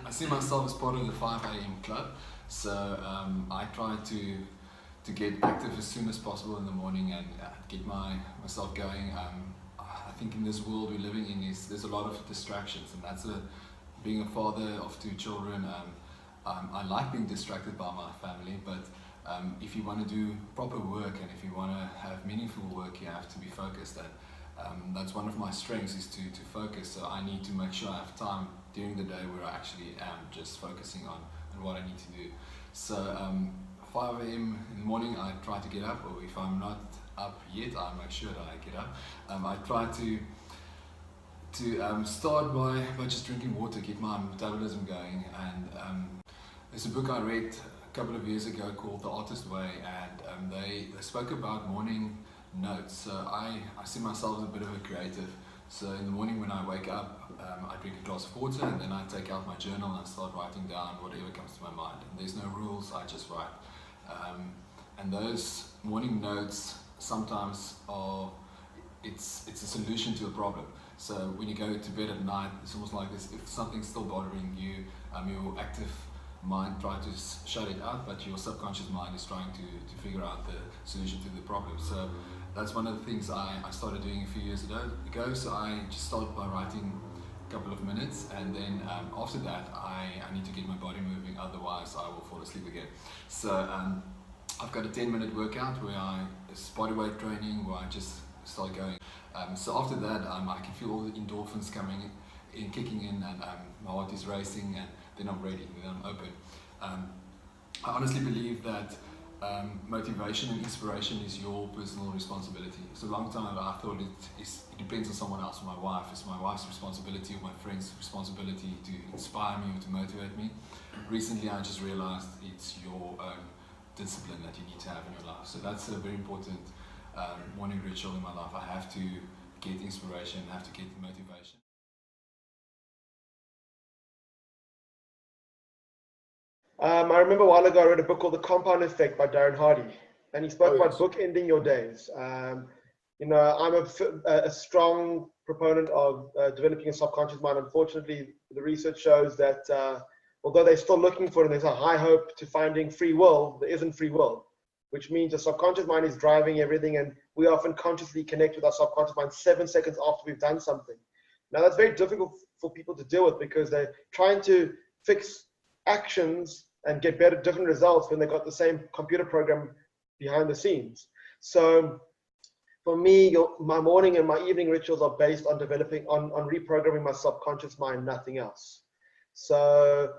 I see myself as part of the 5 a.m. club, so I try to get active as soon as possible in the morning and get myself going. I think in this world we're living in, there's a lot of distractions, and being a father of 2 children. I like being distracted by my family, but if you want to do proper work and if you want to have meaningful work, you have to be focused. And that's one of my strengths, is to focus. So I need to make sure I have time during the day where I actually am just focusing on what I need to do. So 5 a.m. in the morning I try to get up, or if I'm not up yet, I make sure that I get up. I try to start by just drinking water, get my metabolism going. And there's a book I read a couple of years ago called The Artist Way, and they spoke about morning notes. So I see myself as a bit of a creative. So in the morning when I wake up, I drink a glass of water, and then I take out my journal and I start writing down whatever comes to my mind. And there's no rules, I just write. And those morning notes sometimes it's a solution to a problem. So when you go to bed at night, it's almost like this: if something's still bothering you, your active mind tries to shut it out, but your subconscious mind is trying to figure out the solution to the problem. So that's one of the things I started doing a few years ago. So I just started by writing a couple of minutes, and then after that I need to get my body moving, otherwise I will fall asleep again. So I've got a 10-minute workout where it's body weight training, where I just start going. So after that I can feel all the endorphins coming in, kicking in, and my heart is racing, and then I'm ready, then I'm open. I honestly believe that motivation and inspiration is your personal responsibility. So a long time I thought it depends on someone else. My wife, it's my wife's responsibility, or my friend's responsibility to inspire me or to motivate me. Recently I just realized it's your own discipline that you need to have in your life. So that's a very important morning ritual in my life. I have to get inspiration, I have to get motivation. I remember a while ago I read a book called The Compound Effect by Darren Hardy, and he spoke about bookending your days. I'm a strong proponent of developing a subconscious mind. Unfortunately, the research shows that although they're still looking for it, and there's a high hope to finding free will, there isn't free will, which means the subconscious mind is driving everything, and we often consciously connect with our subconscious mind 7 seconds after we've done something. Now, that's very difficult for people to deal with, because they're trying to fix actions and get different results when they've got the same computer program behind the scenes. So for me, my morning and my evening rituals are based on reprogramming my subconscious mind, nothing else. So,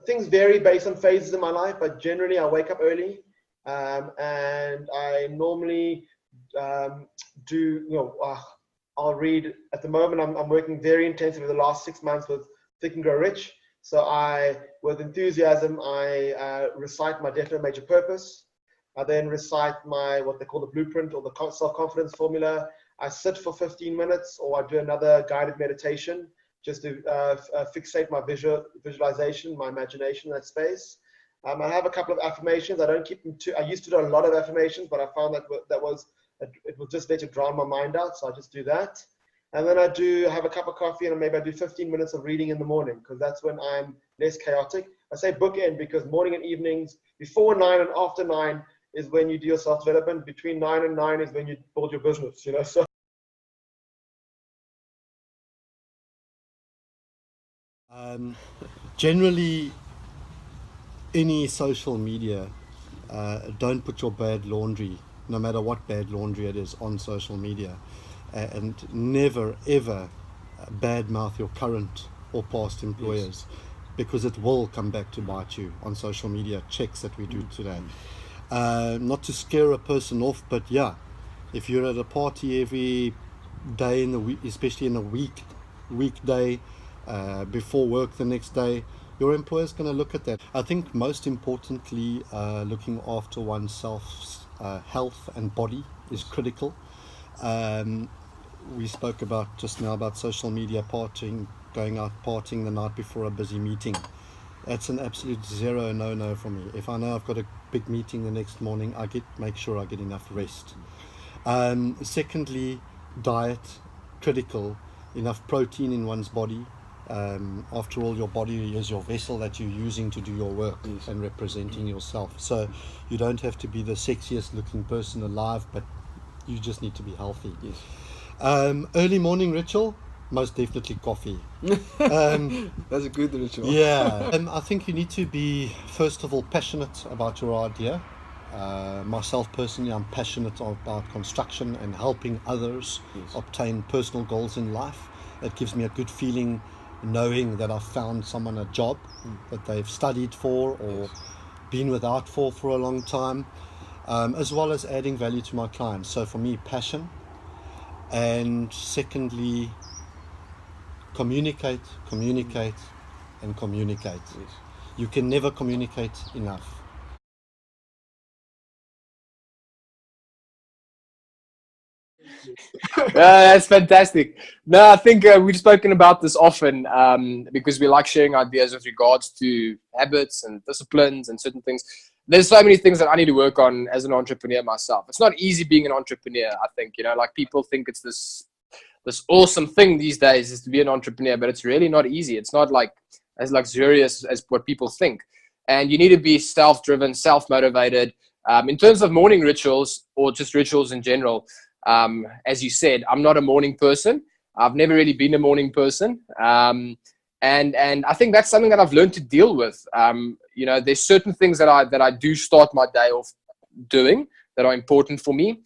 things vary based on phases in my life, but generally I wake up early, and I normally I'll read. At the moment, I'm working very intensively the last 6 months with Think and Grow Rich. So with enthusiasm, I recite my definite major purpose. I then recite what they call the blueprint, or the self-confidence formula. I sit for 15 minutes, or I do another guided meditation just to fixate my visualization, my imagination in that space. I have a couple of affirmations. I don't keep them I used to do a lot of affirmations, but I found that it was just there to drown my mind out, so I just do that. And then I have a cup of coffee, and maybe I do 15 minutes of reading in the morning, because that's when I'm less chaotic. I say bookend because morning and evenings, before 9 and after 9 is when you do your self-development. Between 9 and 9 is when you build your business, So generally, any social media, don't put your bad laundry, no matter what bad laundry it is, on social media. And never ever badmouth your current or past employers, because it will come back to bite you on social media checks that we do today. Not to scare a person off, but yeah, if you're at a party every day in the week, especially in a weekday, before work the next day, your employer's going to look at that. I think most importantly, looking after oneself's health and body is critical. We spoke about just now about social media, going out partying the night before a busy meeting. That's an absolute zero no for me. If I know I've got a big meeting the next morning, make sure I get enough rest. Secondly, diet, critical. Enough protein in one's body, After all, your body is your vessel that you're using to do your work and representing yourself. So you don't have to be the sexiest looking person alive, but you just need to be healthy. Early morning ritual, most definitely coffee. That's a good ritual. Yeah. I think you need to be, first of all, passionate about your idea. Myself personally, I'm passionate about construction and helping others obtain personal goals in life. It gives me a good feeling knowing that I've found someone a job that they've studied for or been without for a long time, as well as adding value to my clients. So for me, passion. And secondly, communicate, and communicate. You can never communicate enough. That's fantastic. No, I think we've spoken about this often because we like sharing ideas with regards to habits and disciplines and certain things. There's so many things that I need to work on as an entrepreneur myself. It's not easy being an entrepreneur, I think. Like people think it's this awesome thing these days is to be an entrepreneur, but it's really not easy. It's not like as luxurious as what people think. And you need to be self-driven, self-motivated. In terms of morning rituals or just rituals in general, as you said, I'm not a morning person. I've never really been a morning person. And I think that's something that I've learned to deal with. There's certain things that I do start my day off doing that are important for me.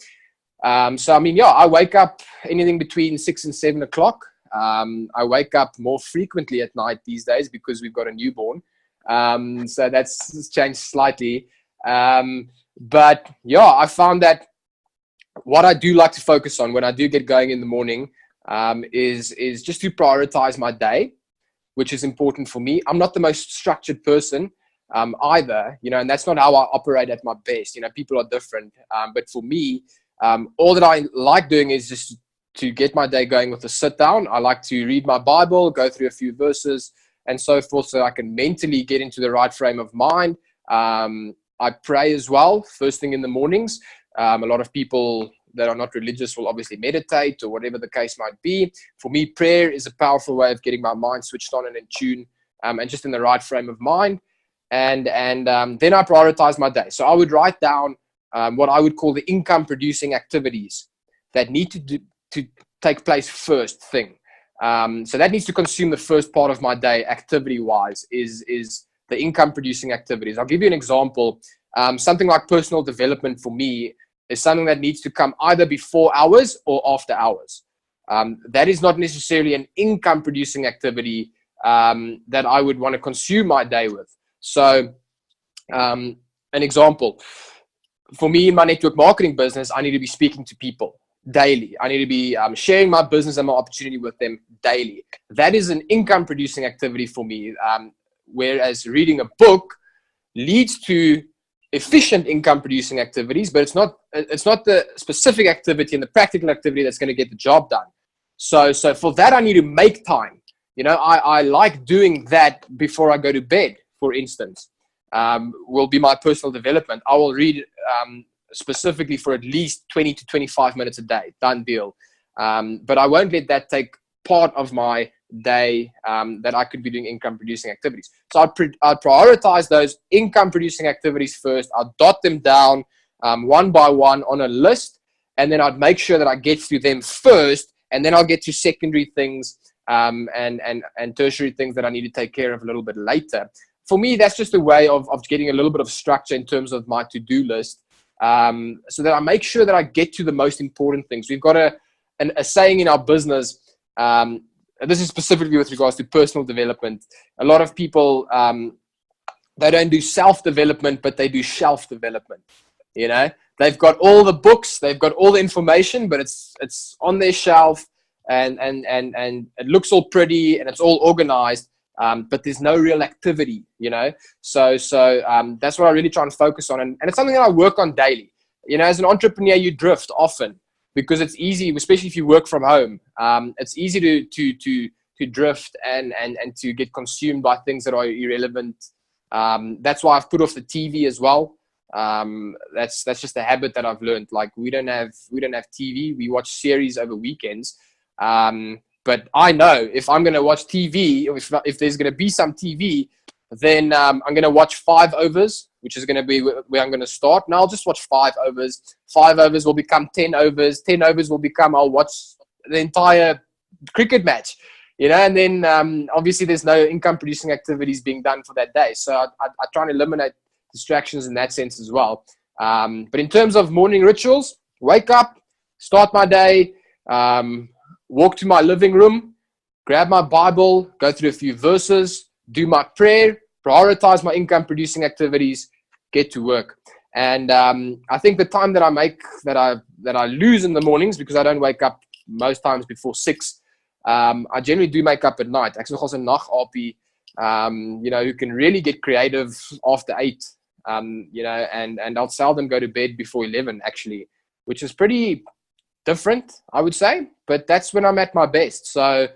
I wake up anything between 6 and 7 o'clock. I wake up more frequently at night these days because we've got a newborn. So that's changed slightly. But I found that what I do like to focus on when I do get going in the morning is just to prioritize my day, which is important for me. I'm not the most structured person either, and that's not how I operate at my best. People are different. But for me, all that I like doing is just to get my day going with a sit down. I like to read my Bible, go through a few verses and so forth so I can mentally get into the right frame of mind. I pray as well, first thing in the mornings. A lot of people that are not religious will obviously meditate or whatever the case might be. For me, prayer is a powerful way of getting my mind switched on and in tune and just in the right frame of mind. And then I prioritize my day. So I would write down what I would call the income producing activities that need to take place first thing. So that needs to consume the first part of my day activity wise is the income producing activities. I'll give you an example. Something like personal development for me is something that needs to come either before hours or after hours. That is not necessarily an income producing activity that I would want to consume my day with. So an example, for me in my network marketing business, I need to be speaking to people daily. I need to be sharing my business and my opportunity with them daily. That is an income producing activity for me. Whereas reading a book leads to efficient income producing activities, but it's not the specific activity and the practical activity that's going to get the job done. So for that, I need to make time. I like doing that before I go to bed, for instance, will be my personal development. I will read specifically for at least 20 to 25 minutes a day, done deal. But I won't let that take part of my day that I could be doing income producing activities. So I'd prioritize those income producing activities first. I'd dot them down one by one on a list, and then I'd make sure that I get through them first, and then I'll get to secondary things and tertiary things that I need to take care of a little bit later. For me, that's just a way of getting a little bit of structure in terms of my to-do list, so that I make sure that I get to the most important things. We've got a saying in our business, this is specifically with regards to personal development. A lot of people, they don't do self-development, but they do shelf development. They've got all the books, they've got all the information, but it's on their shelf and it looks all pretty and it's all organized. But there's no real activity, So that's what I really try and focus on. And it's something that I work on daily. As an entrepreneur, you drift often because it's easy, especially if you work from home. It's easy to drift and to get consumed by things that are irrelevant. That's why I've put off the TV as well. That's just a habit that I've learned. Like we don't have TV. We watch series over weekends. But I know if I'm going to watch TV, or if there's going to be some TV, then I'm going to watch 5 overs, which is going to be where I'm going to start. And I'll just watch 5 overs. 5 overs will become 10 overs. 10 overs will become, I'll watch the entire cricket match, and then obviously there's no income producing activities being done for that day. So I try and eliminate distractions in that sense as well. But in terms of morning rituals, wake up, start my day, walk to my living room, grab my Bible, go through a few verses, do my prayer, prioritize my income producing activities, get to work. And I think the time that I lose in the mornings, because I don't wake up most times before 6, I generally do make up at night. Ek is nogals 'n nag-aapie, who can really get creative after 8, and I'll seldom go to bed before 11 actually, which is pretty different, I would say, but that's when I'm at my best. So,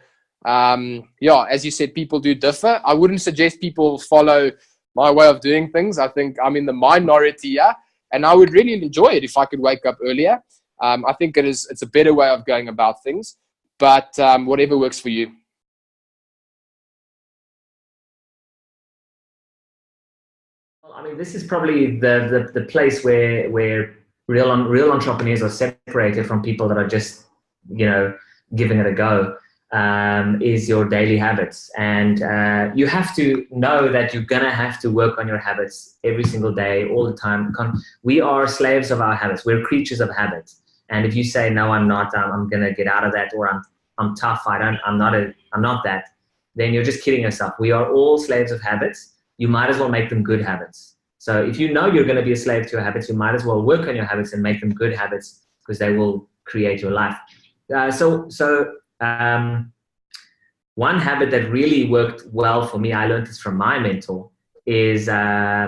as you said, people do differ. I wouldn't suggest people follow my way of doing things. I think I'm in the minority here, and I would really enjoy it if I could wake up earlier. I think it's a better way of going about things, but whatever works for you. I mean, this is probably the place where real entrepreneurs are separated from people that are just, giving it a go, is your daily habits. And you have to know that you're going to have to work on your habits every single day, all the time. We are slaves of our habits. We're creatures of habits. And if you say, no, I'm not, I'm going to get out of that, or I'm tough, I'm not that, then you're just kidding yourself. We are all slaves of habits. You might as well make them good habits. So if you know you're going to be a slave to your habits, you might as well work on your habits and make them good habits, because they will create your life. One habit that really worked well for me, I learned this from my mentor, is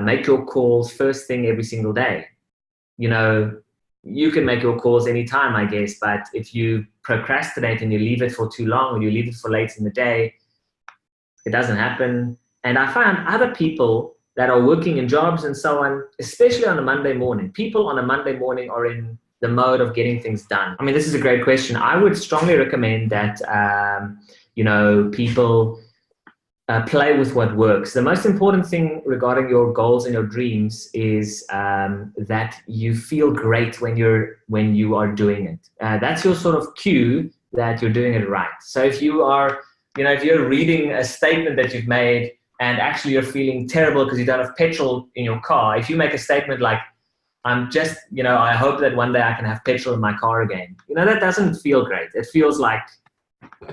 make your calls first thing every single day. You can make your calls anytime, I guess, but if you procrastinate and you leave it for too long, or you leave it for late in the day, it doesn't happen. And I found other people that are working in jobs and so on, especially on a Monday morning. People on a Monday morning are in the mode of getting things done. I mean, this is a great question. I would strongly recommend that, people play with what works. The most important thing regarding your goals and your dreams is that you feel great when you are doing it. That's your sort of cue that you're doing it right. So if you are, if you're reading a statement that you've made and actually you're feeling terrible because you don't have petrol in your car, if you make a statement like, I'm just, I hope that one day I can have petrol in my car again, that doesn't feel great. It feels like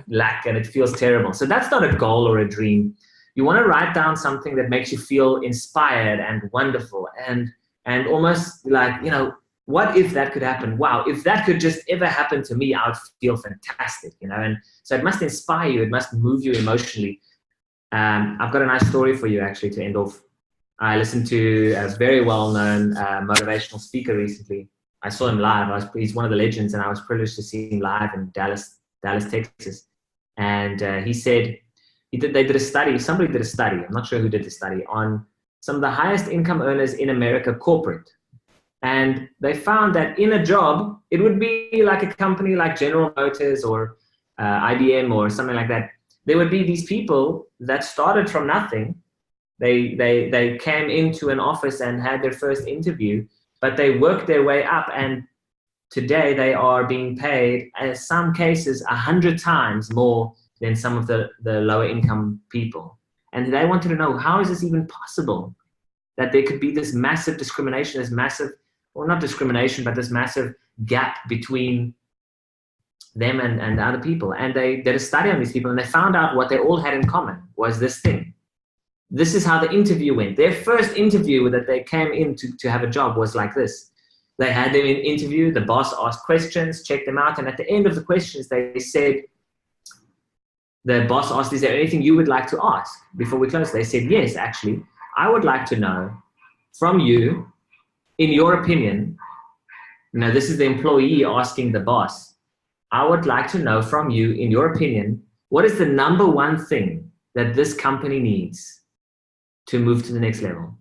lack, and it feels terrible. So that's not a goal or a dream. You want to write down something that makes you feel inspired and wonderful and almost like, what if that could happen? Wow, if that could just ever happen to me, I would feel fantastic, And so it must inspire you. It must move you emotionally. I've got a nice story for you, actually, to end off. I listened to a very well-known motivational speaker recently. I saw him live. He's one of the legends, and I was privileged to see him live in Dallas, Texas. And he said, somebody did a study, I'm not sure who did the study, on some of the highest income earners in America, corporate. And they found that in a job, it would be like a company like General Motors or IBM or something like that. There would be these people that started from nothing. They came into an office and had their first interview, but they worked their way up, and today they are being paid, in some cases, 100 times more than some of the lower income people. And they wanted to know, how is this even possible? That there could be this massive discrimination, this massive, or not discrimination, but this massive gap between them and other people. And they did a study on these people, and they found out what they all had in common was this thing. This is how the interview went. Their first interview that they came in to have a job was like this. They had them in interview, the boss asked questions, checked them out, and at the end of the questions, they said, the boss asked, is there anything you would like to ask before we close? They said, yes, actually, I would like to know from you, in your opinion, this is the employee asking the boss, I would like to know from you, in your opinion, what is the number one thing that this company needs to move to the next level?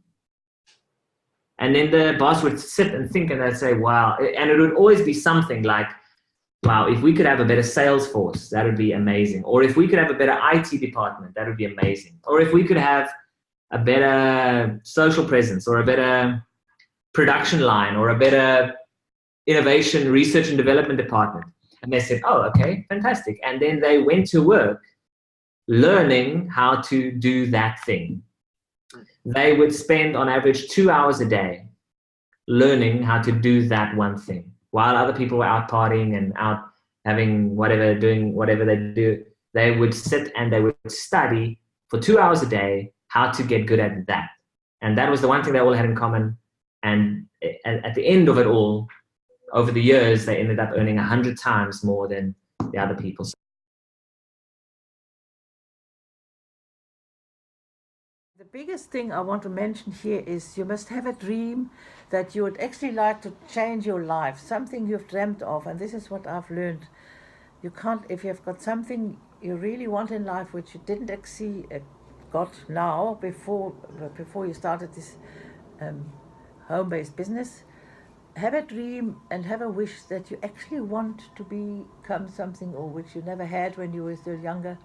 And then the boss would sit and think, and they'd say, wow. And it would always be something like, wow, if we could have a better sales force, that would be amazing. Or if we could have a better IT department, that would be amazing. Or if we could have a better social presence, or a better production line, or a better innovation, research and development department. And they said, oh, okay, fantastic. And then they went to work learning how to do that thing. They would spend on average 2 hours a day learning how to do that one thing. While other people were out partying and out having whatever, doing whatever they do, they would sit and they would study for 2 hours a day how to get good at that. And that was the one thing they all had in common. And at the end of it all, over the years, they ended up earning 100 times more than the other people. The biggest thing I want to mention here is you must have a dream that you would actually like to change your life, something you've dreamt of. And this is what I've learned. You can't, if you've got something you really want in life which you didn't actually got now before you started this home-based business, have a dream and have a wish that you actually want to become something, or which you never had when you were still younger.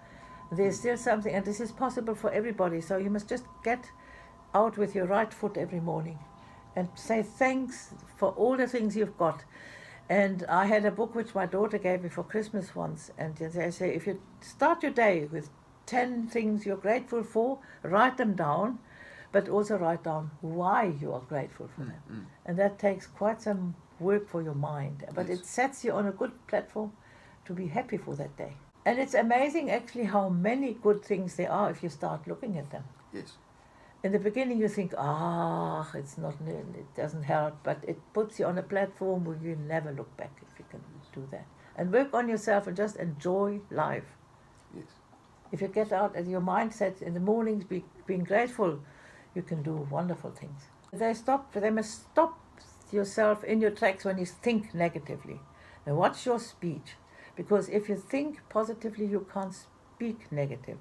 There's still something, and this is possible for everybody. So you must just get out with your right foot every morning and say thanks for all the things you've got. And I had a book which my daughter gave me for Christmas once, and they say if you start your day with 10 things you're grateful for, write them down, but also write down why you are grateful for them. And that takes quite some work for your mind, but it sets you on a good platform to be happy for that day. And it's amazing actually how many good things there are if you start looking at them. Yes. In the beginning you think, it's not, it doesn't help, but it puts you on a platform where you never look back if you can do that. And work on yourself and just enjoy life. Yes. If you get out and your mindset in the mornings, being grateful, you can do wonderful things. They must stop yourself in your tracks when you think negatively. Now watch your speech, because if you think positively, you can't speak negative.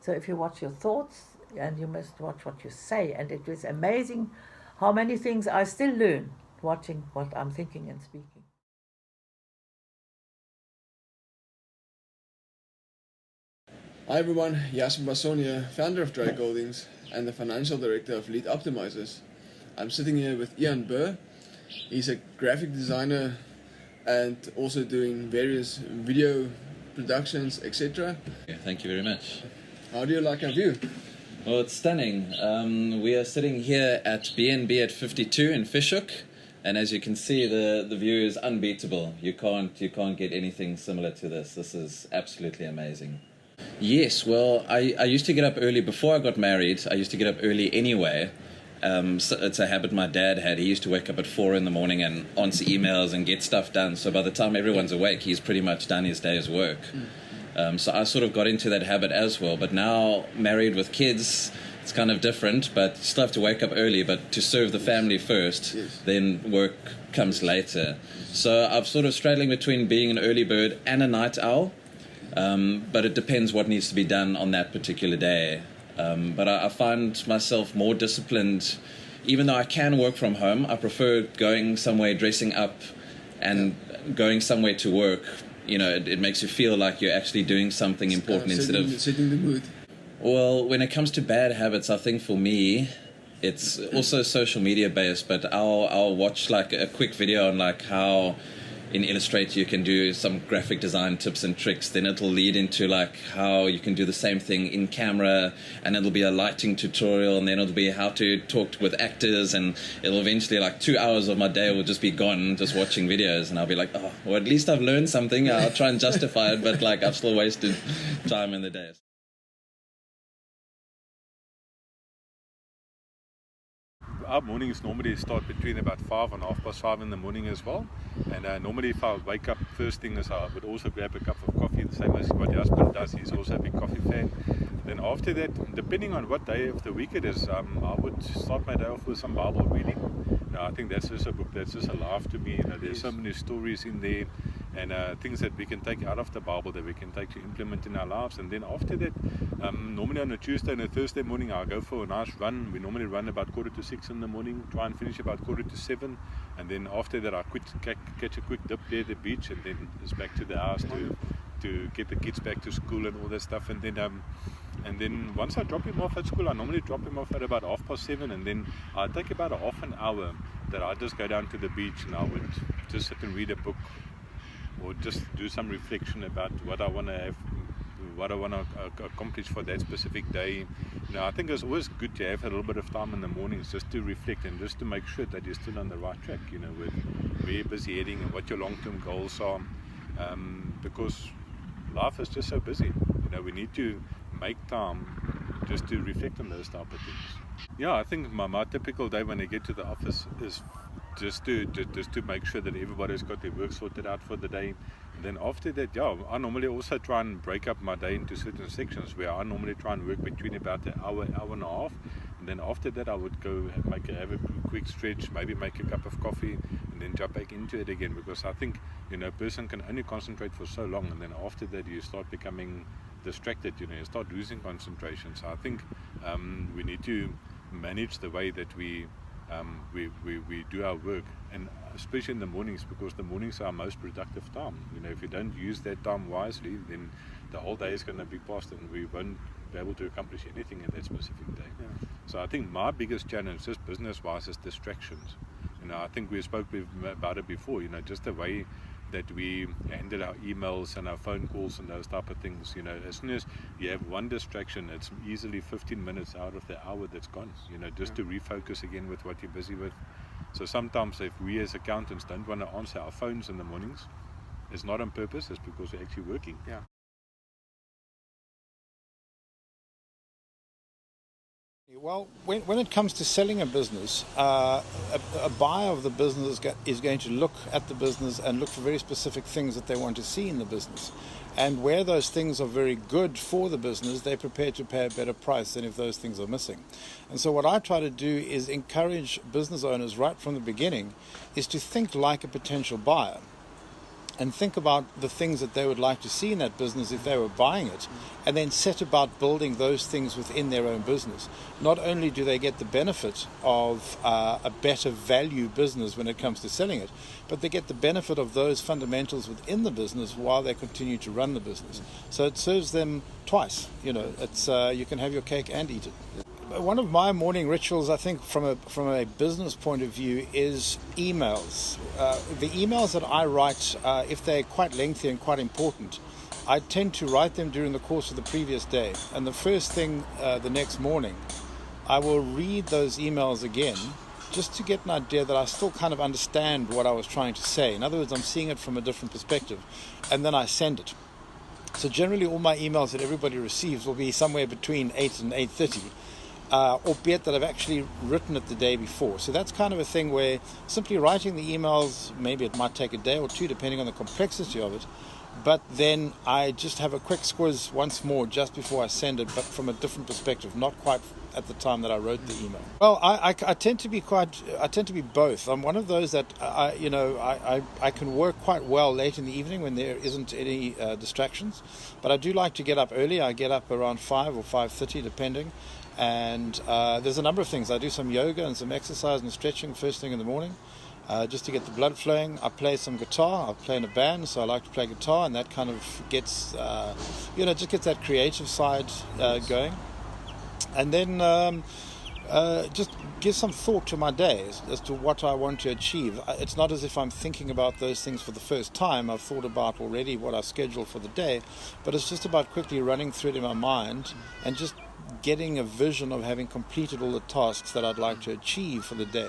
So if you watch your thoughts, and you must watch what you say, and it is amazing how many things I still learn watching what I'm thinking and speaking. Hi everyone, Jasper Basson here, founder of Drake Holdings and the financial director of Lead Optimizers. I'm sitting here with Ian Burr. He's a graphic designer and also doing various video productions, etc. Yeah, thank you very much. How do you like our view? Well, it's stunning. We are sitting here at BNB at 52 in Fishhook, and as you can see, the view is unbeatable. You can't get anything similar to this. This is absolutely amazing. Yes, well, I used to get up early before I got married. I used to get up early anyway. So it's a habit my dad had. He used to wake up at 4 in the morning and answer emails and get stuff done. So by the time everyone's awake, he's pretty much done his day's work. So I sort of got into that habit as well. But now, married with kids, it's kind of different. But you still have to wake up early, but to serve the family first, then work comes later. So I'm sort of straddling between being an early bird and a night owl. But it depends what needs to be done on that particular day. But I find myself more disciplined. Even though I can work from home, I prefer going somewhere, dressing up, and going somewhere to work. You know, it makes you feel like you're actually doing something important instead of setting the mood. Well, when it comes to bad habits, I think for me, it's also social media based. But I'll watch like a quick video on like how in Illustrator you can do some graphic design tips and tricks. Then it'll lead into like how you can do the same thing in camera, and it'll be a lighting tutorial, and then it'll be how to talk with actors, and it'll eventually like 2 hours of my day will just be gone just watching videos, and I'll be like, oh, well, at least I've learned something. I'll try and justify it, but like I've still wasted time in the day. Our mornings normally start between about 5 and 5:30 in the morning as well. And normally if I wake up, first thing is I would also grab a cup of coffee, the same as what Jasper does. He's also a big coffee fan. Then after that, depending on what day of the week it is, I would start my day off with some Bible reading. Now I think that's just a book that's just alive to me. You know, there's so many stories in there. and things that we can take out of the Bible that we can take to implement in our lives. And then after that, normally on a Tuesday and a Thursday morning, I'll go for a nice run. We normally run about 5:45 in the morning, try and finish about 6:45, and then after that I catch a quick dip there at the beach, and then it's back to the house to get the kids back to school and all that stuff. And then once I drop him off at school, I normally drop him off at about 7:30, and then I take about a half an hour that I just go down to the beach, and I would just sit and read a book, or just do some reflection about what I want to have, what I want to accomplish for that specific day. I think it's always good to have a little bit of time in the mornings just to reflect and just to make sure that you're still on the right track, with where you're busy heading and what your long-term goals are, because life is just so busy. We need to make time just to reflect on those type of things. Yeah, I think my typical day when I get to the office is just to make sure that everybody's got their work sorted out for the day. And then after that, I normally also try and break up my day into certain sections where I normally try and work between about an hour and a half. And then after that, I would go have a quick stretch, maybe make a cup of coffee, and then jump back into it again. Because I think, a person can only concentrate for so long, and then after that, you start becoming distracted, you start losing concentration. So I think we need to manage the way that we do our work, and especially in the mornings, because the mornings are our most productive time. If you don't use that time wisely, then the whole day is going to be past, and we won't be able to accomplish anything in that specific day. Yeah. So I think my biggest challenge, just business-wise, is distractions. I think we spoke about it before. Just the way that we handle our emails and our phone calls and those type of things. As soon as you have one distraction, it's easily 15 minutes out of the hour that's gone, just to refocus again with what you're busy with. So sometimes if we as accountants don't want to answer our phones in the mornings, it's not on purpose, it's because we're actually working. Yeah. Well, when it comes to selling a business, a buyer of the business is going to look at the business and look for very specific things that they want to see in the business. And where those things are very good for the business, they're prepared to pay a better price than if those things are missing. And so what I try to do is encourage business owners right from the beginning is to think like a potential buyer, and think about the things that they would like to see in that business if they were buying it, and then set about building those things within their own business. Not only do they get the benefit of a better value business when it comes to selling it, but they get the benefit of those fundamentals within the business while they continue to run the business. So it serves them twice. It's you can have your cake and eat it. One of my morning rituals, I think, from a business point of view, is emails. The emails that I write, if they're quite lengthy and quite important, I tend to write them during the course of the previous day. And the first thing the next morning, I will read those emails again, just to get an idea that I still kind of understand what I was trying to say. In other words, I'm seeing it from a different perspective, and then I send it. So generally, all my emails that everybody receives will be somewhere between 8 and 8:30. Albeit that I've actually written it the day before. So that's kind of a thing where simply writing the emails, maybe it might take a day or two depending on the complexity of it, but then I just have a quick squiz once more just before I send it, but from a different perspective, not quite at the time that I wrote the email. Well, I tend to be both. I'm one of those that I can work quite well late in the evening when there isn't any distractions, but I do like to get up early. I get up around 5 or 5:30 depending. And there's a number of things. I do some yoga and some exercise and stretching first thing in the morning, just to get the blood flowing. I play some guitar. I play in a band, so I like to play guitar, and that kind of gets, just gets that creative side going. And then just give some thought to my day as to what I want to achieve. It's not as if I'm thinking about those things for the first time. I've thought about already what I scheduled for the day, but it's just about quickly running through it in my mind and just getting a vision of having completed all the tasks that I'd like to achieve for the day.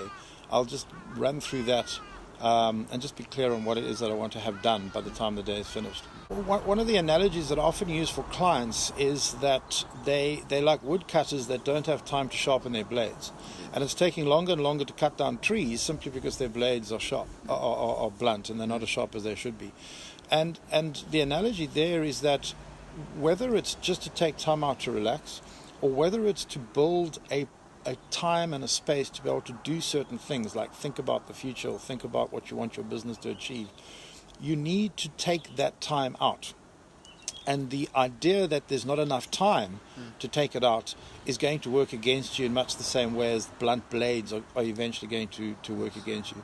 I'll just run through that and just be clear on what it is that I want to have done by the time the day is finished. One of the analogies that I often use for clients is that they like woodcutters that don't have time to sharpen their blades. And it's taking longer and longer to cut down trees simply because their blades are sharp, are blunt, and they're not as sharp as they should be. And the analogy there is that whether it's just to take time out to relax, or whether it's to build a time and a space to be able to do certain things, like think about the future or think about what you want your business to achieve, you need to take that time out. And the idea that there's not enough time to take it out is going to work against you in much the same way as blunt blades are eventually going to work against you.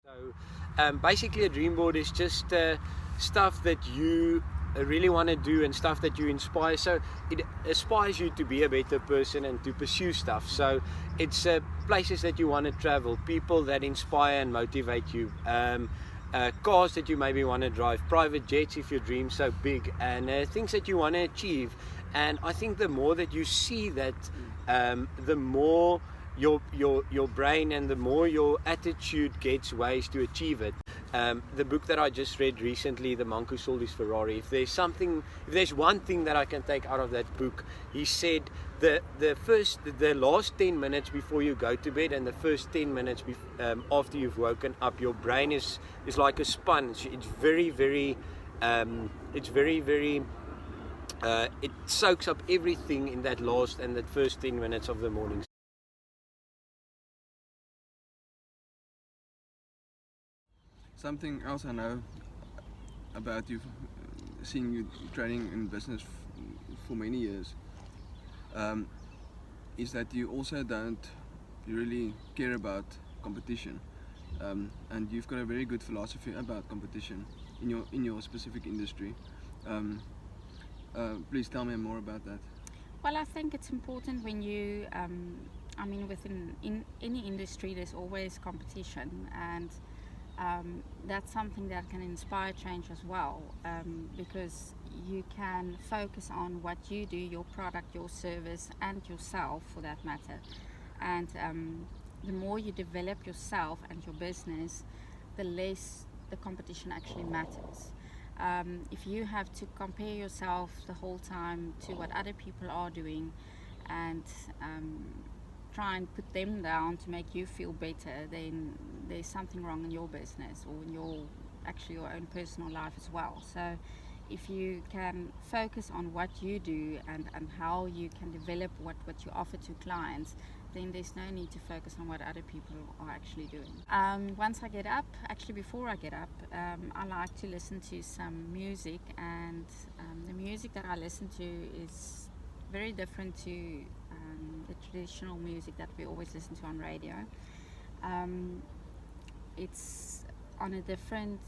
So basically a dream board is just stuff that you really want to do and stuff that you inspire. So it inspires you to be a better person and to pursue stuff. So it's places that you want to travel, people that inspire and motivate you, cars that you maybe want to drive, private jets if your dream's so big, and things that you want to achieve. And I think the more that you see that, the more your brain and the more your attitude gets ways to achieve it. The book that I just read recently, The Monk Who Sold His Ferrari, if there's one thing that I can take out of that book, he said the last 10 minutes before you go to bed and the first 10 minutes after you've woken up, your brain is like a sponge. It's very it soaks up everything in that last and that first 10 minutes of the morning. Something else I know about you, seeing you training in business for many years, is that you also don't really care about competition, and you've got a very good philosophy about competition in your specific industry. Please tell me more about that. Well, I think it's important when you, I mean, in any industry there's always competition, and that's something that can inspire change as well, because you can focus on what you do, your product, your service, and yourself for that matter. And the more you develop yourself and your business, the less the competition actually matters. If you have to compare yourself the whole time to what other people are doing and try and put them down to make you feel better, then there's something wrong in your business or in your own personal life as well. So if you can focus on what you do and how you can develop what you offer to clients, then there's no need to focus on what other people are actually doing. Once I get up, actually before I get up, I like to listen to some music, and the music that I listen to is very different to the traditional music that we always listen to on radio. It's on a different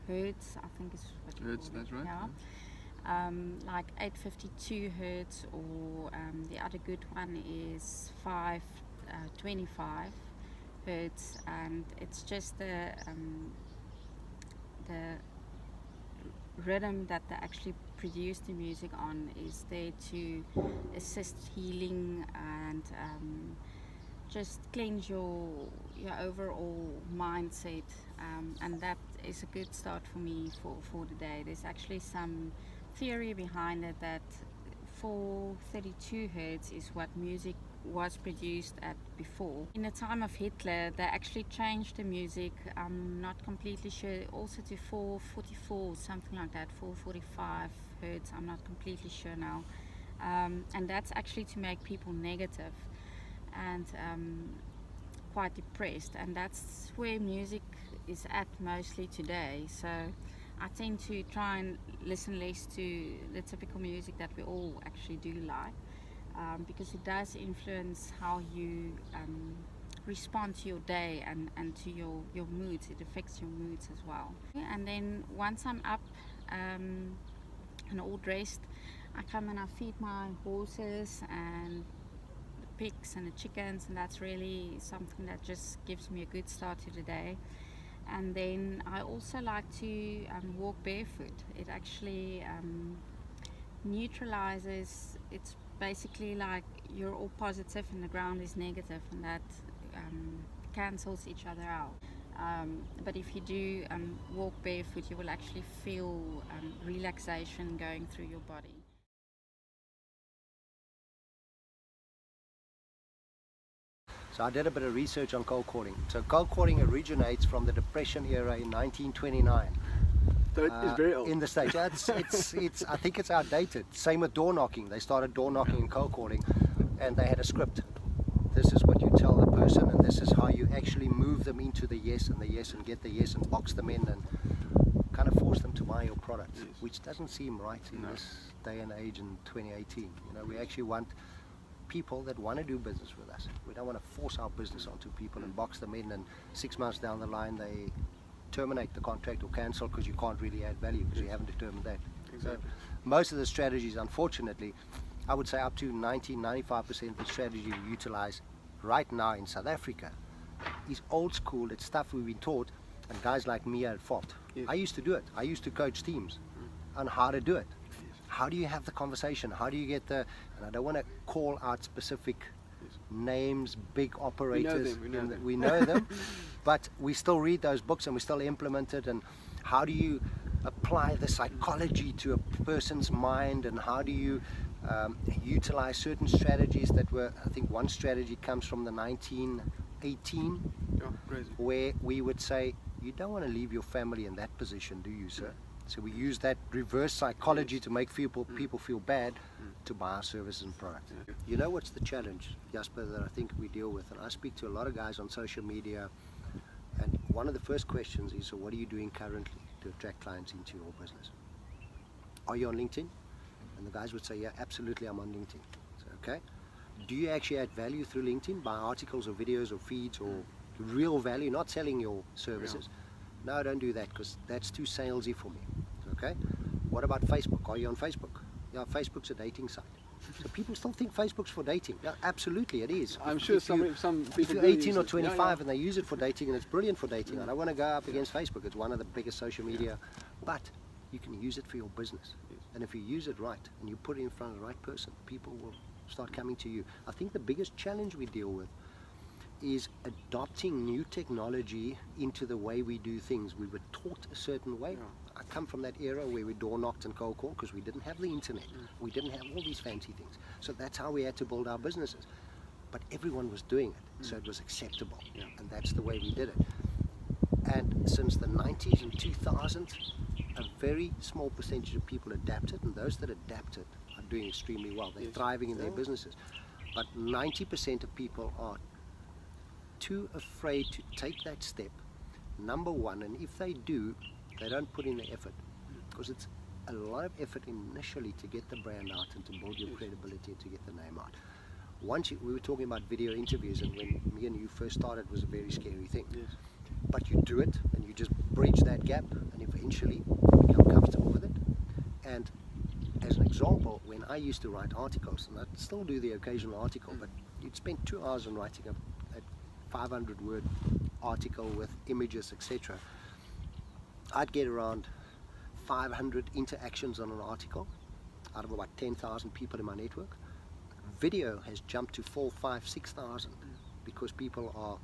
hertz, I think is what you hertz, call it. That's right. Yeah. Like 852 hertz, or the other good one is 525 hertz, and it's just the rhythm that they actually produce the music on is there to assist healing and just cleanse your overall mindset, and that is a good start for me for the day. There's actually some theory behind it that 432 hertz is what music was produced at before. In the time of Hitler, they actually changed the music, I'm not completely sure, also to 444, something like that, 445 hertz, I'm not completely sure now. And that's actually to make people negative and quite depressed, and that's where music is at mostly today. So I tend to try and listen less to the typical music that we all actually do like, because it does influence how you respond to your day and to your moods. It affects your moods as well. And then once I'm up and all dressed, I come and I feed my horses and the pigs and the chickens, and that's really something that just gives me a good start to the day. And then I also like to walk barefoot. It actually neutralizes, it's basically like you're all positive and the ground is negative, and that cancels each other out. But if you do walk barefoot, you will actually feel relaxation going through your body. So I did a bit of research on cold calling. So cold calling originates from the Depression era in 1929. So it's very old. In the States. Yeah, it's, I think it's outdated. Same with door knocking. They started door knocking and cold calling, and they had a script. This is what you tell the person, and this is how you actually move them into the yes and the yes and get the yes and box them in and kind of force them to buy your product, which doesn't seem right in this day and age in 2018. You know, we actually want people that want to do business with us. We don't want to force our business onto people and box them in, and 6 months down the line they terminate the contract or cancel because you can't really add value because you haven't determined that. So most of the strategies, unfortunately, I would say up to 90-95% of the strategy we utilize right now in South Africa is old school. It's stuff we've been taught, and guys like me are at fault. I used to do it. I used to coach teams on how to do it. How do you have the conversation? How do you get the, and I don't want to call out specific names, big operators. We know them, but we still read those books and we still implement it. And how do you apply the psychology to a person's mind, and how do you utilize certain strategies that were, I think one strategy comes from the 1918, where we would say, you don't want to leave your family in that position, do you, sir? So we use that reverse psychology to make people feel bad to buy our services and products. You know what's the challenge, Jasper, that I think we deal with? And I speak to a lot of guys on social media, and one of the first questions is, so what are you doing currently to attract clients into your business? Are you on LinkedIn? And the guys would say, yeah, absolutely, I'm on LinkedIn. So, okay. Do you actually add value through LinkedIn by articles or videos or feeds or real value, not selling your services? No, don't do that because that's too salesy for me. Okay. What about Facebook? Are you on Facebook? Yeah, Facebook's a dating site. So people still think Facebook's for dating. Yeah, absolutely, it is. I'm sure some people. If you're 18 or 25 and they use it for dating, and it's brilliant for dating, I don't want to go up against Facebook. It's one of the biggest social media, but you can use it for your business. And if you use it right and you put it in front of the right person, people will start coming to you. I think the biggest challenge we deal with is adopting new technology into the way we do things. We were taught a certain way. I come from that era where we door knocked and cold called because we didn't have the internet. We didn't have all these fancy things. So that's how we had to build our businesses. But everyone was doing it, so it was acceptable. And that's the way we did it. And since the 90s and 2000s, a very small percentage of people adapted, and those that adapted are doing extremely well. They're thriving in their businesses. But 90% of people are too afraid to take that step, number one, and if they do, they don't put in the effort, because it's a lot of effort initially to get the brand out and to build your credibility and to get the name out. Once we were talking about video interviews, and when me and you first started, it was a very scary thing. But you do it and you just bridge that gap, and eventually you become comfortable with it. And as an example, when I used to write articles, and I still do the occasional article, but you'd spend 2 hours on writing a 500-word article with images, etc. I'd get around 500 interactions on an article out of about 10,000 people in my network. Video has jumped to 4,000, 5,000, 6,000 because people are,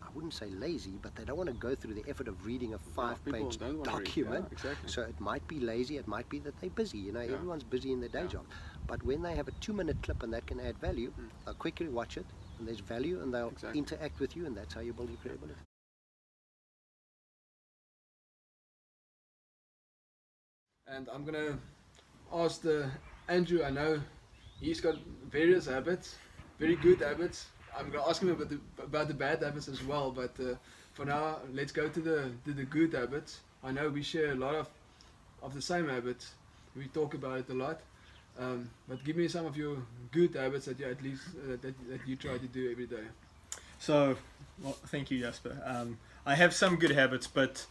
I wouldn't say lazy, but they don't want to go through the effort of reading a 5-page document. So it might be lazy, it might be that they're busy. You know, everyone's busy in their day job. But when they have a 2-minute clip and that can add value, they'll quickly watch it, and there's value, and they'll interact with you, and that's how you build your credibility. And I'm gonna ask Andrew. I know he's got various habits, very good habits. I'm gonna ask him about the bad habits as well. But for now, let's go to the good habits. I know we share a lot of the same habits. We talk about it a lot. But give me some of your good habits that you at least that you try to do every day. So, well, thank you, Jasper. I have some good habits, but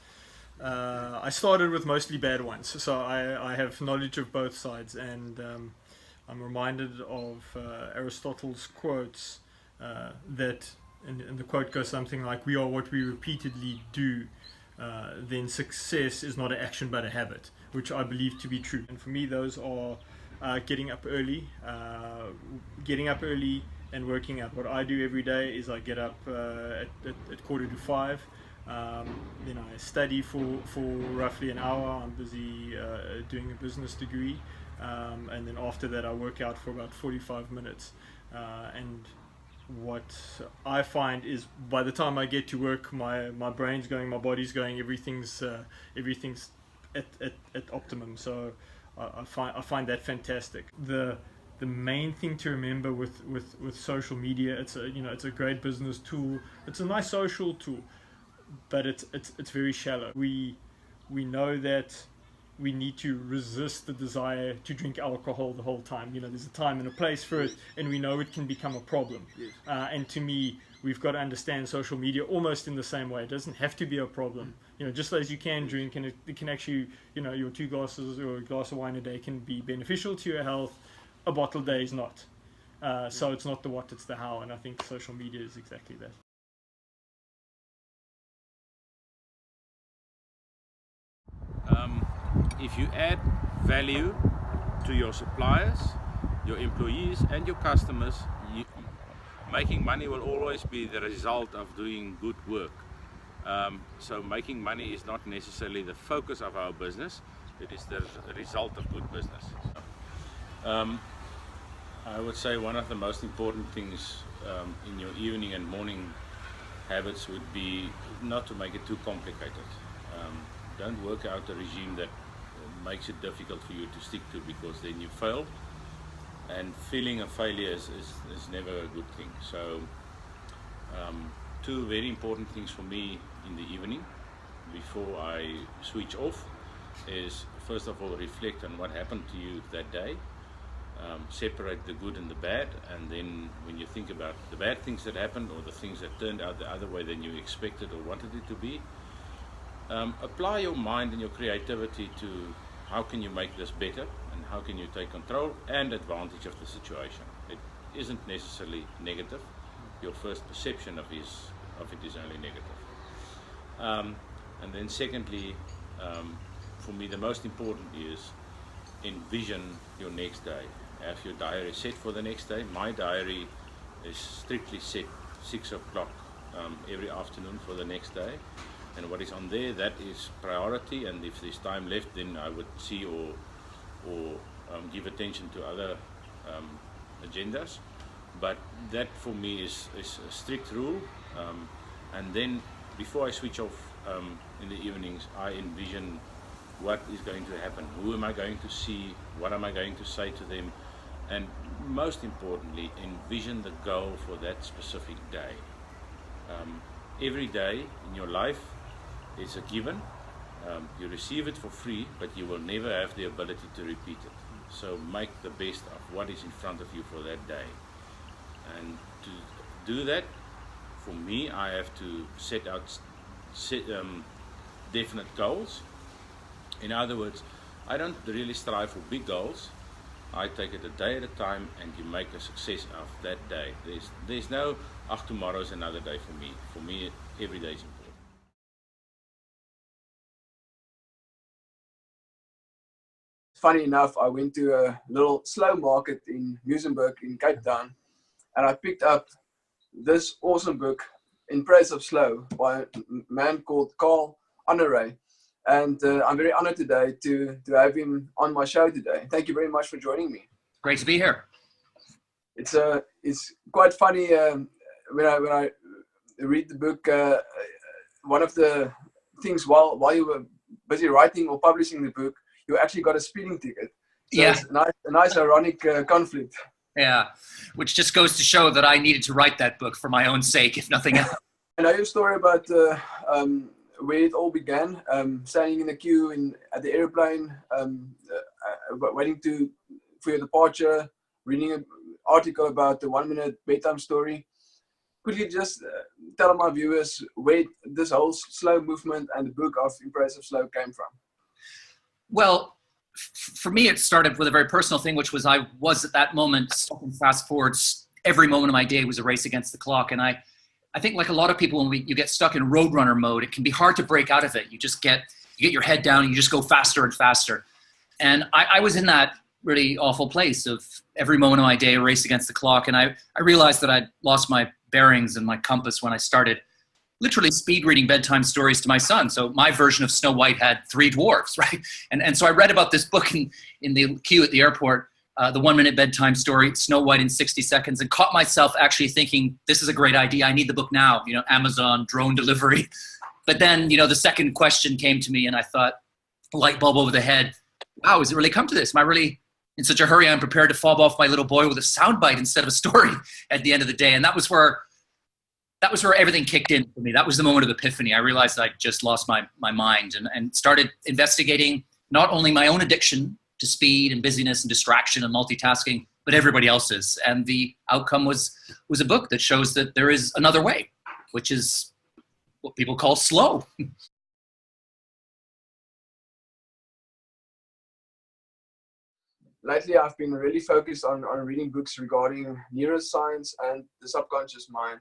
I started with mostly bad ones. So I have knowledge of both sides, and I'm reminded of Aristotle's quotes that, and the quote goes something like, "We are what we repeatedly do." Then success is not an action but a habit, which I believe to be true. And for me, those are getting up early and working out. What I do every day is I get up at 4:45. Then I study for roughly an hour. I'm busy doing a business degree, and then after that I work out for about 45 minutes. And what I find is by the time I get to work, my brain's going, my body's going, everything's at optimum. So I find that fantastic. The the main thing to remember with social media, it's a great business tool. It's a nice social tool, but it's very shallow. We know that we need to resist the desire to drink alcohol the whole time. There's a time and a place for it, and we know it can become a problem. Yes. And to me, we've got to understand social media almost in the same way. It doesn't have to be a problem. Just as you can drink, and it can actually, your 2 glasses or a glass of wine a day can be beneficial to your health. A bottle a day is not. So it's not the what, it's the how, and I think social media is exactly that. If you add value to your suppliers, your employees and your customers, making money will always be the result of doing good work. So making money is not necessarily the focus of our business, it is the result of good business. I would say one of the most important things in your evening and morning habits would be not to make it too complicated. Don't work out a regime that makes it difficult for you to stick to, because then you fail, and feeling a failure is never a good thing. So 2 very important things for me in the evening before I switch off is, first of all, reflect on what happened to you that day, separate the good and the bad, and then when you think about the bad things that happened or the things that turned out the other way than you expected or wanted it to be, apply your mind and your creativity to how can you make this better, and how can you take control and advantage of the situation. It isn't necessarily negative. Your first perception of it is only negative. And then secondly, for me the most important is envision your next day. Have your diary set for the next day. My diary is strictly set 6 o'clock every afternoon for the next day. And what is on there, that is priority, and if there's time left, then I would see or give attention to other agendas. But that for me is a strict rule. And then before I switch off in the evenings, I envision what is going to happen, who am I going to see, what am I going to say to them, and most importantly, envision the goal for that specific day. Every day in your life is a given. You receive it for free, but you will never have the ability to repeat it. So make the best of what is in front of you for that day. And to do that, for me, I have to set out definite goals. In other words, I don't really strive for big goals. I take it a day at a time, and you make a success of that day. There's no, tomorrow's another day for me. For me, every day is important. Funny enough, I went to a little slow market in Muizenberg in Cape Town, and I picked up this awesome book, In Praise of Slow, by a man called Carl Honoré. And I'm very honored today to have him on my show today. Thank you very much for joining me. Great to be here. It's quite funny when I read the book. One of the things while you were busy writing or publishing the book, you actually got a speeding ticket. So Yeah. It's a nice ironic conflict. Yeah, which just goes to show that I needed to write that book for my own sake, if nothing else. I know your story about where it all began, standing in the queue at the airplane, waiting for your departure, reading an article about the 1-minute bedtime story. Could you just tell my viewers where this whole slow movement and the book of Impressive Slow came from? Well, for me, it started with a very personal thing, which was I was at that moment stuck in fast forwards. Every moment of my day was a race against the clock. And I think like a lot of people, when you get stuck in roadrunner mode, it can be hard to break out of it. You get your head down and you just go faster and faster. And I was in that really awful place of every moment of my day a race against the clock. And I realized that I'd lost my bearings and my compass when I started literally speed reading bedtime stories to my son. So my version of Snow White had 3 dwarfs, right? And so I read about this book in the queue at the airport, the 1-minute bedtime story, Snow White in 60 seconds, and caught myself actually thinking, this is a great idea. I need the book now, Amazon, drone delivery. But then, the second question came to me and I thought, light bulb over the head, wow, has it really come to this? Am I really in such a hurry, I'm prepared to fob off my little boy with a soundbite instead of a story at the end of the day. And that was where everything kicked in for me. That was the moment of epiphany. I realized I just lost my mind and started investigating not only my own addiction to speed and busyness and distraction and multitasking, but everybody else's. And the outcome was a book that shows that there is another way, which is what people call slow. Lately, I've been really focused on reading books regarding neuroscience and the subconscious mind.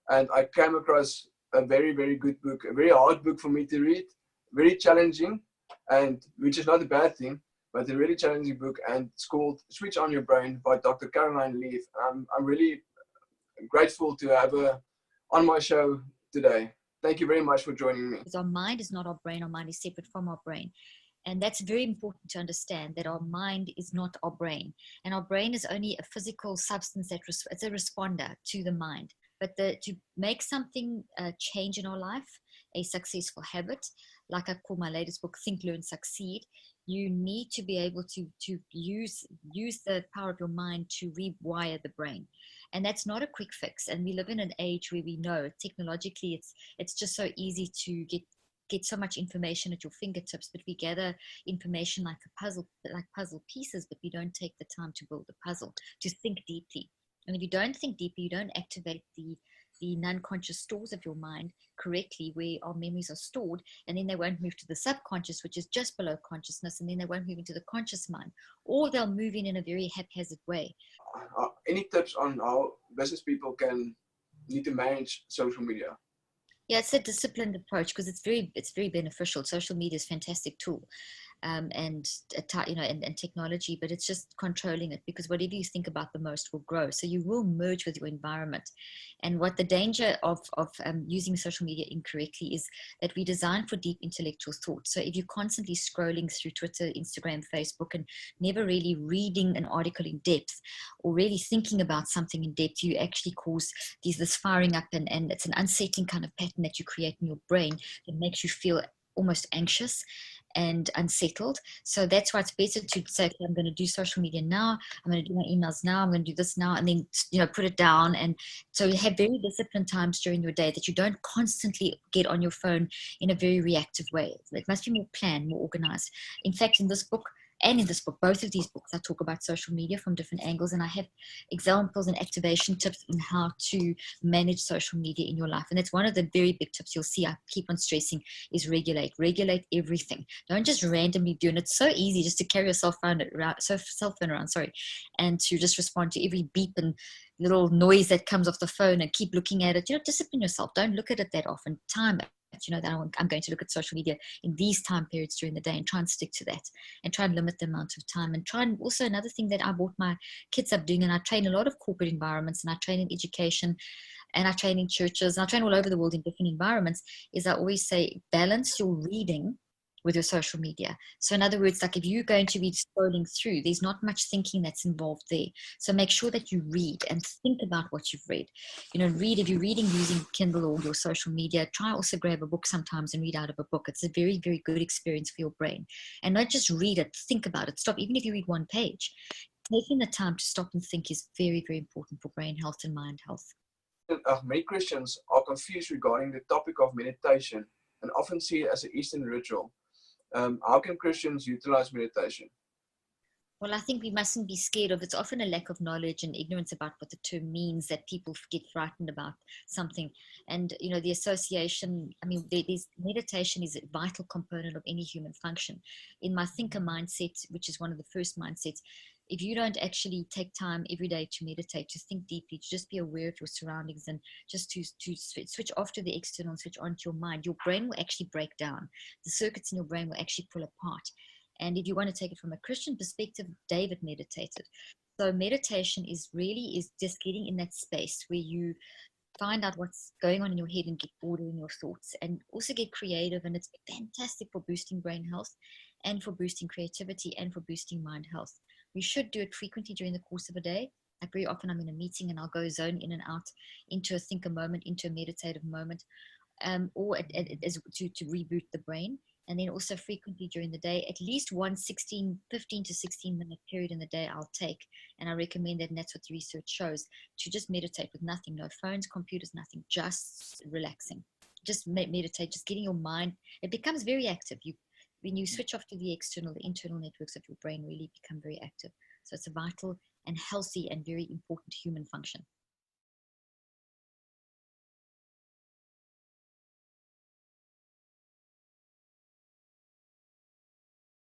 And I came across a very, very good book, a very hard book for me to read, very challenging, and which is not a bad thing, but a really challenging book. And it's called Switch on Your Brain by Dr. Caroline Leaf. I'm really grateful to have her on my show today. Thank you very much for joining me. Our mind is not our brain. Our mind is separate from our brain. And that's very important to understand, that our mind is not our brain. And our brain is only a physical substance it's a responder to the mind. But to make something change in our life, a successful habit, like I call my latest book, Think, Learn, Succeed, you need to be able to use the power of your mind to rewire the brain. And that's not a quick fix. And we live in an age where we know technologically it's just so easy to get so much information at your fingertips, but we gather information like puzzle pieces, but we don't take the time to build the puzzle, to think deeply. And if you don't think deeply, you don't activate the non-conscious stores of your mind correctly, where our memories are stored, and then they won't move to the subconscious, which is just below consciousness, and then they won't move into the conscious mind, or they'll move in a very haphazard way. Any tips on how business people need to manage social media? Yeah, it's a disciplined approach, because it's very beneficial. Social media is a fantastic tool, and technology, but it's just controlling it, because whatever you think about the most will grow. So you will merge with your environment. And what the danger of using social media incorrectly is that we design for deep intellectual thought. So if you're constantly scrolling through Twitter, Instagram, Facebook, and never really reading an article in depth or really thinking about something in depth, you actually cause this firing up, and it's an unsettling kind of pattern that you create in your brain that makes you feel almost anxious and unsettled. So that's why it's better to say, okay, I'm going to do social media now, I'm going to do my emails now, I'm going to do this now, and then put it down. And so you have very disciplined times during your day that you don't constantly get on your phone in a very reactive way. It must be more planned, more organized. In fact, in this book, both of these books, I talk about social media from different angles, and I have examples and activation tips on how to manage social media in your life. And that's one of the very big tips you'll see I keep on stressing is regulate everything. Don't just randomly do it. It's so easy just to carry your cell phone around, and to just respond to every beep and little noise that comes off the phone and keep looking at it. Discipline yourself. Don't look at it that often. Time it. That I'm going to look at social media in these time periods during the day, and try and stick to that, and try and limit the amount of time, and try and also, another thing that I brought my kids up doing, and I train a lot of corporate environments, and I train in education, and I train in churches, and I train all over the world in different environments, is I always say, balance your reading with your social media. So in other words, like if you're going to be scrolling through, there's not much thinking that's involved there. So make sure that you read and think about what you've read. If you're reading using Kindle or your social media, try also grab a book sometimes and read out of a book. It's a very, very good experience for your brain. And not just read it, think about it. Stop, even if you read one page. Taking the time to stop and think is very, very important for brain health and mind health. Many Christians are confused regarding the topic of meditation and often see it as an Eastern ritual. How can Christians utilize meditation? Well, I think we mustn't be scared of it. It's often a lack of knowledge and ignorance about what the term means that people get frightened about something. And, the association, meditation is a vital component of any human function. In my thinker mindset, which is one of the first mindsets, if you don't actually take time every day to meditate, to think deeply, to just be aware of your surroundings, and just to switch off to the external and switch on to your mind, your brain will actually break down. The circuits in your brain will actually pull apart. And if you want to take it from a Christian perspective, David meditated. So meditation is just getting in that space where you find out what's going on in your head and get order in your thoughts, and also get creative. And it's fantastic for boosting brain health, and for boosting creativity, and for boosting mind health. We should do it frequently during the course of a day. Like very often I'm in a meeting and I'll go zone in and out into a thinker moment, into a meditative moment, or to reboot the brain. And then also frequently during the day, at least 15 to 16 minute period in the day I'll take. And I recommend that, and that's what the research shows, to just meditate with nothing, no phones, computers, nothing, just relaxing. Just meditate, just getting your mind, it becomes very active. When you switch off to the internal networks of your brain really become very active. So it's a vital and healthy and very important human function.